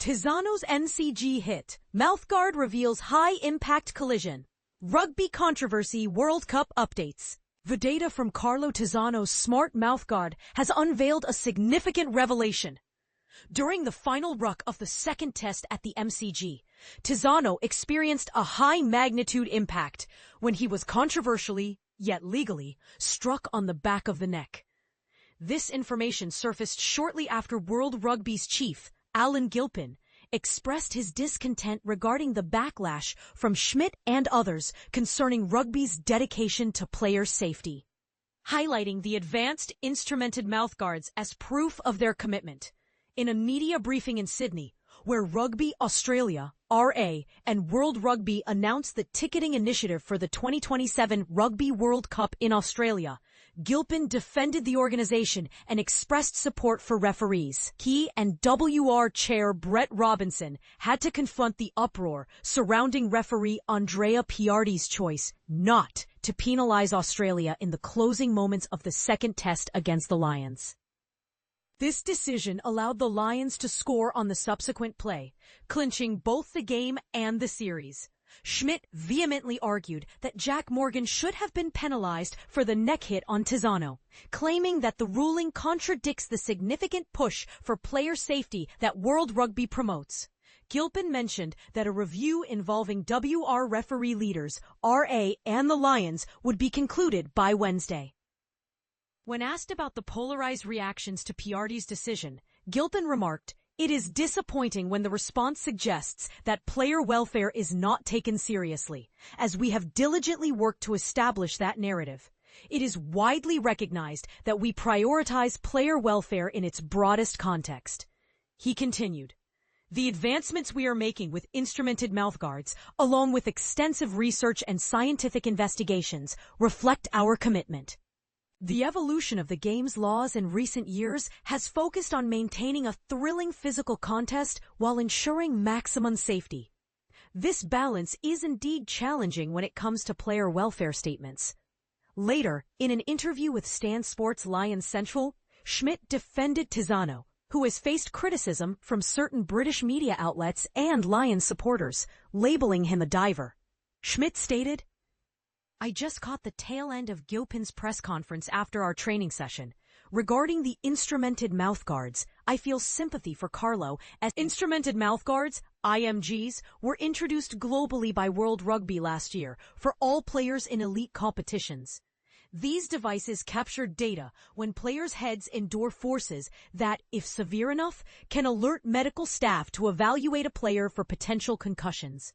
Tizzano's MCG hit. Mouthguard reveals high-impact collision. Rugby controversy World Cup updates. The data from Carlo Tizzano's smart mouthguard has unveiled a significant revelation. During the final ruck of the second test at the MCG, Tizzano experienced a high-magnitude impact when he was controversially, yet legally, struck on the back of the neck. This information surfaced shortly after World Rugby's chief, Gilpin, expressed his discontent regarding the backlash from Schmidt and others concerning rugby's dedication to player safety, highlighting the advanced instrumented mouthguards as proof of their commitment. In a media briefing in Sydney, where Rugby Australia, RA, and World Rugby announced the ticketing initiative for the 2027 Rugby World Cup in Australia, Gilpin defended the organization and expressed support for referees. He and WR chair Brett Robinson had to confront the uproar surrounding referee Andrea Piardi's choice not to penalise Australia in the closing moments of the second test against the Lions. This decision allowed the Lions to score on the subsequent play, clinching both the game and the series. Schmidt vehemently argued that Jack Morgan should have been penalized for the neck hit on Tizzano, claiming that the ruling contradicts the significant push for player safety that World Rugby promotes. Gilpin mentioned that a review involving WR referee leaders, RA, and the Lions would be concluded by Wednesday. When asked about the polarized reactions to Piardi's decision, Gilpin remarked, "It is disappointing when the response suggests that player welfare is not taken seriously, as we have diligently worked to establish that narrative. It is widely recognized that we prioritize player welfare in its broadest context." He continued, "The advancements we are making with instrumented mouthguards, along with extensive research and scientific investigations, reflect our commitment. The evolution of the game's laws in recent years has focused on maintaining a thrilling physical contest while ensuring maximum safety. This balance is indeed challenging when it comes to player welfare statements." Later, in an interview with Stan Sports Lions Central, Schmidt defended Tizzano, who has faced criticism from certain British media outlets and Lions supporters, labeling him a diver. Schmidt stated, "I just caught the tail end of Gilpin's press conference after our training session. Regarding the instrumented mouthguards, I feel sympathy for Carlo, as instrumented mouthguards, IMGs, were introduced globally by World Rugby last year for all players in elite competitions. These devices capture data when players' heads endure forces that, if severe enough, can alert medical staff to evaluate a player for potential concussions.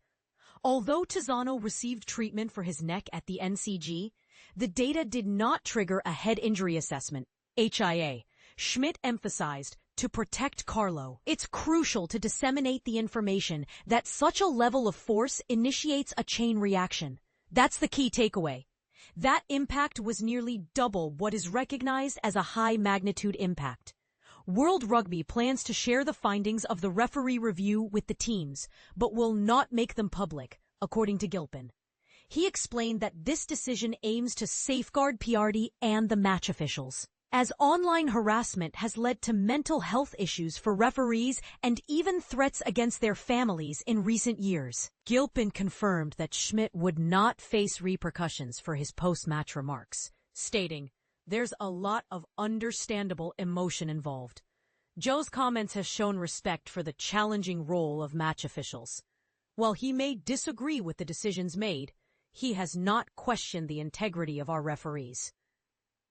Although Tizzano received treatment for his neck at the MCG, the data did not trigger a head injury assessment, HIA. Schmidt emphasized, to protect Carlo, it's crucial to disseminate the information that such a level of force initiates a chain reaction. That's the key takeaway. That impact was nearly double what is recognized as a high-magnitude impact. World Rugby plans to share the findings of the referee review with the teams, but will not make them public, according to Gilpin. He explained that this decision aims to safeguard Piardi and the match officials, as online harassment has led to mental health issues for referees and even threats against their families in recent years. Gilpin confirmed that Schmidt would not face repercussions for his post-match remarks, stating, "There's a lot of understandable emotion involved. Joe's comments have shown respect for the challenging role of match officials. While he may disagree with the decisions made, he has not questioned the integrity of our referees."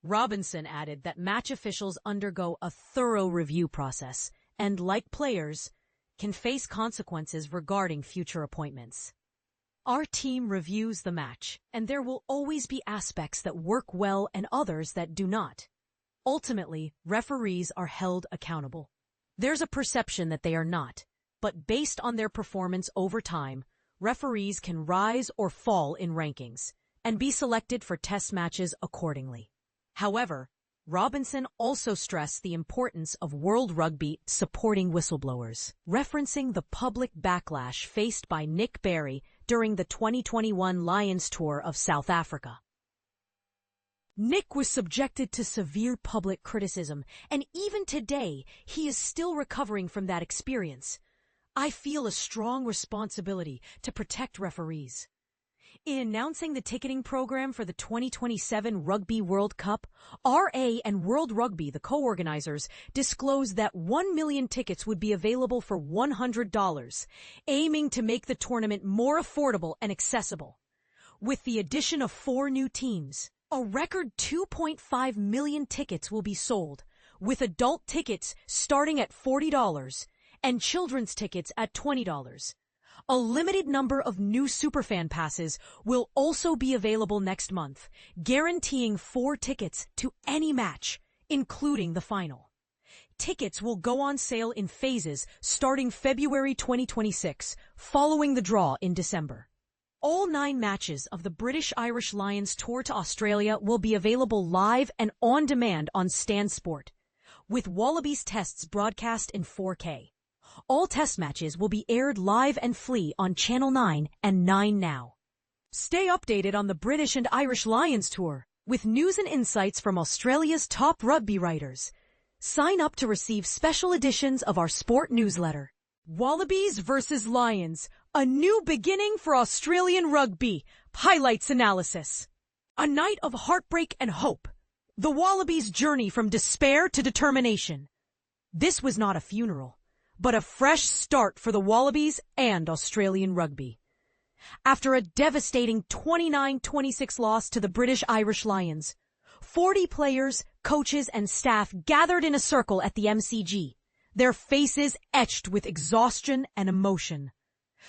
Robinson added that match officials undergo a thorough review process and, like players, can face consequences regarding future appointments. "Our team reviews the match, and there will always be aspects that work well and others that do not. Ultimately, referees are held accountable. There's a perception that they are not, but based on their performance over time, referees can rise or fall in rankings and be selected for test matches accordingly." However, Robinson also stressed the importance of World Rugby supporting whistleblowers, referencing the public backlash faced by Nick Berry during the 2021 Lions tour of South Africa. Nick was subjected to severe public criticism, and even today, he is still recovering from that experience. I feel a strong responsibility to protect referees. In announcing the ticketing program for the 2027 Rugby World Cup, RA and World Rugby, the co-organizers, disclosed that 1 million tickets would be available for $100, aiming to make the tournament more affordable and accessible. With the addition of 4 new teams, a record 2.5 million tickets will be sold, with adult tickets starting at $40 and children's tickets at $20. A limited number of new superfan passes will also be available next month, guaranteeing 4 tickets to any match, including the final. Tickets will go on sale in phases starting February 2026, following the draw in December. All 9 matches of the British Irish Lions tour to Australia will be available live and on demand on Stan Sport, with Wallabies tests broadcast in 4K. All test matches will be aired live and free on Channel 9 and 9 Now. Stay updated on the British and Irish Lions tour with news and insights from Australia's top rugby writers. Sign up to receive special editions of our sport newsletter. Wallabies versus Lions, a new beginning for Australian rugby. Highlights analysis. A night of heartbreak and hope. The Wallabies' journey from despair to determination. This was not a funeral, but a fresh start for the Wallabies and Australian rugby. After a devastating 29-26 loss to the British Irish Lions, 40 players, coaches, and staff gathered in a circle at the MCG, their faces etched with exhaustion and emotion.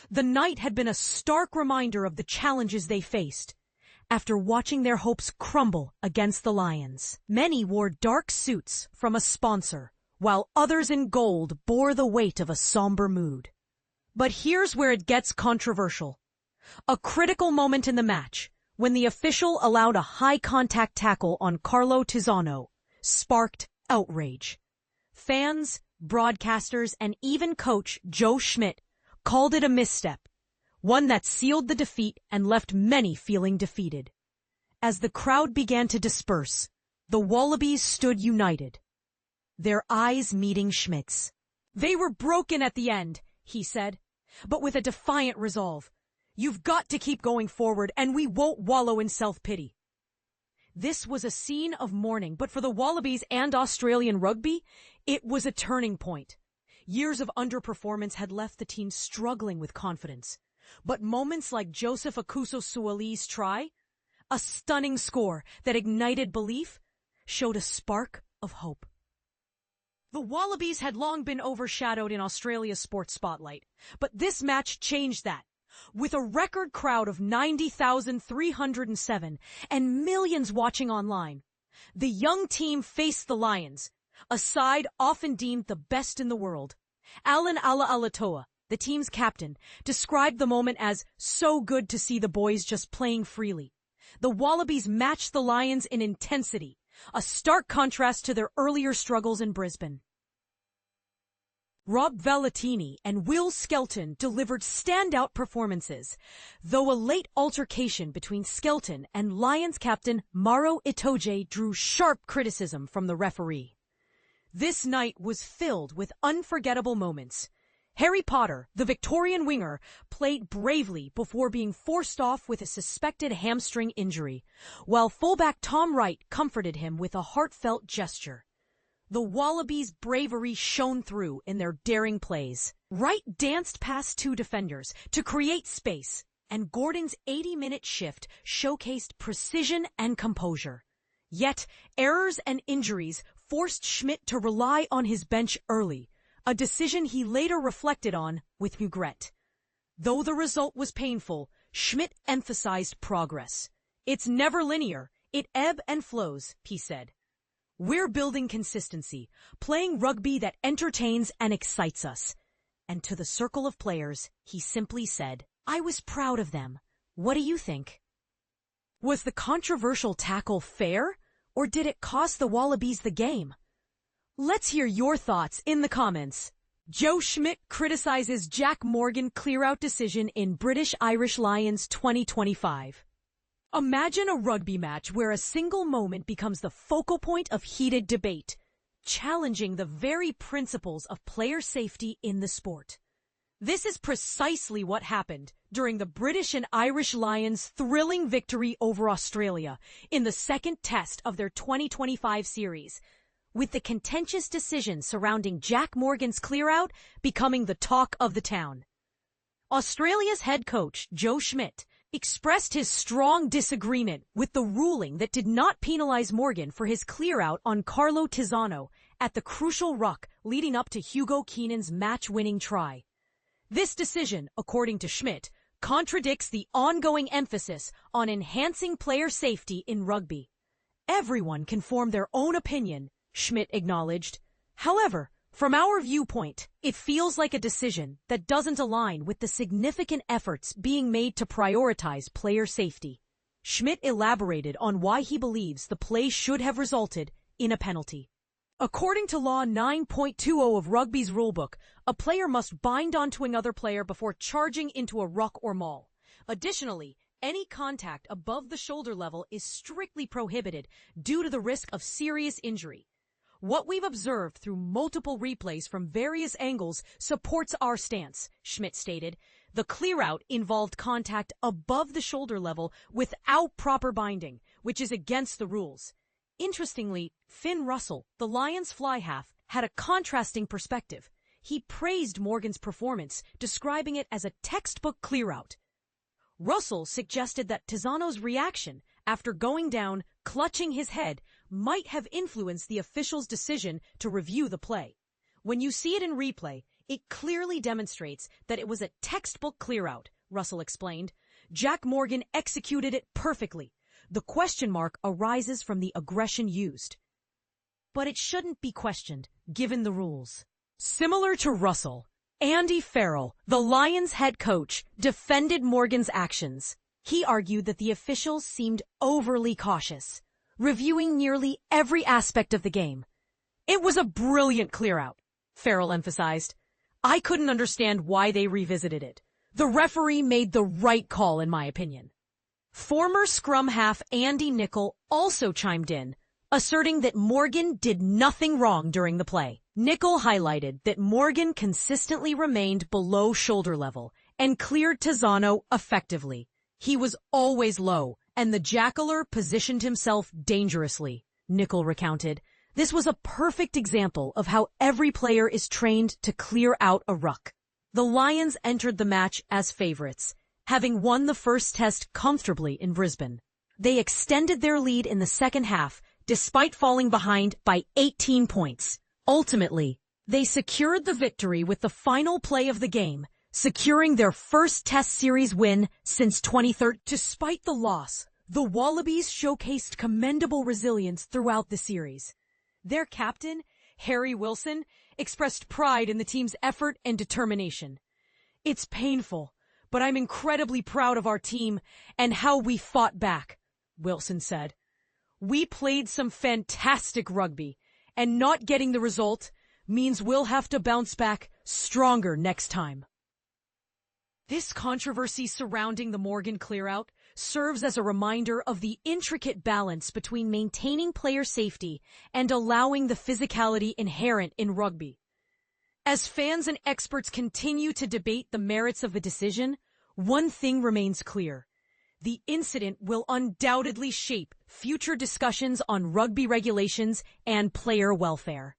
The night had been a stark reminder of the challenges they faced after watching their hopes crumble against the Lions. Many wore dark suits from a sponsor, while others in gold bore the weight of a somber mood. But here's where it gets controversial. A critical moment in the match, when the official allowed a high-contact tackle on Carlo Tizzano, sparked outrage. Fans, broadcasters, and even coach Joe Schmidt called it a misstep, one that sealed the defeat and left many feeling defeated. As the crowd began to disperse, the Wallabies stood united, their eyes meeting Schmidt's. "They were broken at the end," he said, but with a defiant resolve. "You've got to keep going forward, and we won't wallow in self-pity." This was a scene of mourning, but for the Wallabies and Australian rugby, it was a turning point. Years of underperformance had left the team struggling with confidence. But moments like Joseph-Aukuso Suali's try, a stunning score that ignited belief, showed a spark of hope. The Wallabies had long been overshadowed in Australia's sports spotlight, but this match changed that. With a record crowd of 90,307 and millions watching online, the young team faced the Lions, a side often deemed the best in the world. Alan Ala'alatoa, the team's captain, described the moment as so good to see the boys just playing freely. The Wallabies matched the Lions in intensity, a stark contrast to their earlier struggles in Brisbane. Rob Valetini and Will Skelton delivered standout performances, though a late altercation between Skelton and Lions captain Maro Itoje drew sharp criticism from the referee. This night was filled with unforgettable moments. Harry Potter, the Victorian winger, played bravely before being forced off with a suspected hamstring injury, while fullback Tom Wright comforted him with a heartfelt gesture. The Wallabies' bravery shone through in their daring plays. Wright danced past 2 defenders to create space, and Gordon's 80-minute shift showcased precision and composure. Yet, errors and injuries forced Schmidt to rely on his bench early, a decision he later reflected on with regret. Though the result was painful, Schmidt emphasized progress. "It's never linear. It ebbs and flows," he said. "We're building consistency, playing rugby that entertains and excites us." And to the circle of players, he simply said, "I was proud of them. What do you think?" Was the controversial tackle fair, or did it cost the Wallabies the game? Let's hear your thoughts in the comments. Joe Schmidt criticizes Jack Morgan clear-out decision in British Irish Lions 2025. Imagine a rugby match where a single moment becomes the focal point of heated debate, challenging the very principles of player safety in the sport. This is precisely what happened during the British and Irish Lions' thrilling victory over Australia in the second test of their 2025 series, with the contentious decision surrounding Jack Morgan's clear-out becoming the talk of the town. Australia's head coach, Joe Schmidt, expressed his strong disagreement with the ruling that did not penalize Morgan for his clear-out on Carlo Tizzano at the crucial ruck leading up to Hugo Keenan's match-winning try. This decision, according to Schmidt, contradicts the ongoing emphasis on enhancing player safety in rugby. Everyone can form their own opinion, Schmidt acknowledged. However, from our viewpoint, it feels like a decision that doesn't align with the significant efforts being made to prioritize player safety. Schmidt elaborated on why he believes the play should have resulted in a penalty. According to Law 9.20 of Rugby's rulebook, a player must bind onto another player before charging into a ruck or maul. Additionally, any contact above the shoulder level is strictly prohibited due to the risk of serious injury. What we've observed through multiple replays from various angles supports our stance, Schmidt stated. The clear-out involved contact above the shoulder level without proper binding, which is against the rules. Interestingly, Finn Russell, the Lions fly half, had a contrasting perspective. He praised Morgan's performance, describing it as a textbook clear-out. Russell suggested that Tizzano's reaction after going down, clutching his head, might have influenced the official's decision to review the play. When you see it in replay, it clearly demonstrates that it was a textbook clear-out, Russell explained. Jack Morgan executed it perfectly. The question mark arises from the aggression used. But it shouldn't be questioned, given the rules. Similar to Russell, Andy Farrell, the Lions head coach, defended Morgan's actions. He argued that the officials seemed overly cautious, reviewing nearly every aspect of the game. It was a brilliant clear-out, Farrell emphasized. I couldn't understand why they revisited it. The referee made the right call, in my opinion. Former scrum half Andy Nicol also chimed in, asserting that Morgan did nothing wrong during the play. Nicol highlighted that Morgan consistently remained below shoulder level and cleared Tizzano effectively. He was always low, and the jackaler positioned himself dangerously, Nicol recounted. This was a perfect example of how every player is trained to clear out a ruck. The Lions entered the match as favorites, having won the first test comfortably in Brisbane. They extended their lead in the second half, despite falling behind by 18 points. Ultimately, they secured the victory with the final play of the game, securing their first Test Series win since 2013. Despite the loss, the Wallabies showcased commendable resilience throughout the series. Their captain, Harry Wilson, expressed pride in the team's effort and determination. It's painful, but I'm incredibly proud of our team and how we fought back, Wilson said. We played some fantastic rugby, and not getting the result means we'll have to bounce back stronger next time. This controversy surrounding the Morgan clear-out serves as a reminder of the intricate balance between maintaining player safety and allowing the physicality inherent in rugby. As fans and experts continue to debate the merits of the decision, one thing remains clear. The incident will undoubtedly shape future discussions on rugby regulations and player welfare.